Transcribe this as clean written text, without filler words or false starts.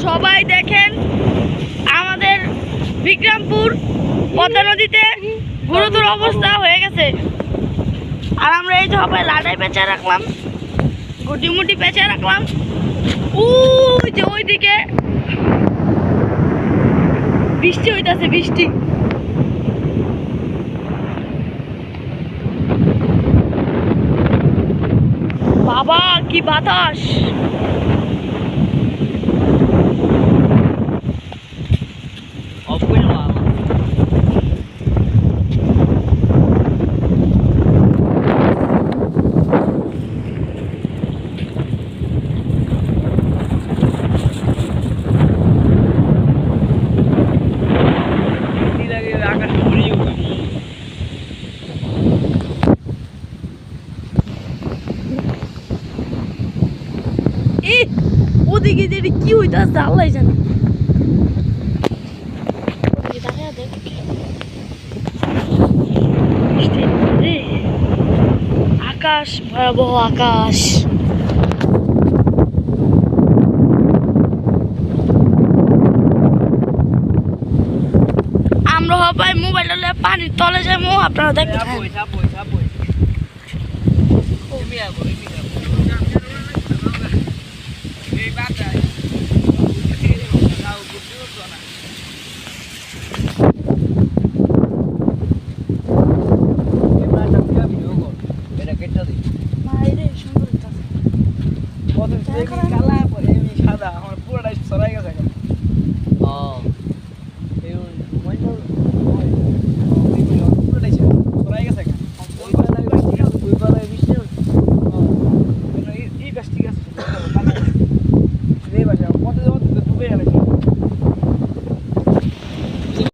সবাই দেখেন আমাদের বিক্রমপুর পদ্মা নদীতে গুরুতর অবস্থা হয়ে গেছে। আর আমরা এই সবাই লাটাই পেঁচা রাখলাম, গুটি মুটি পেঁচা রাখলাম। ওই যে ওইদিকে বৃষ্টি হইতাছে, বৃষ্টি। বাবা কি বাতাস! ওদিকে যে কি হইতাছে আল্লাহ জানে। আকাশ, ভয়াবহ আকাশ। আমরা সবাই মোবাইল পানির তলে যাবো, আপনারা দেখতে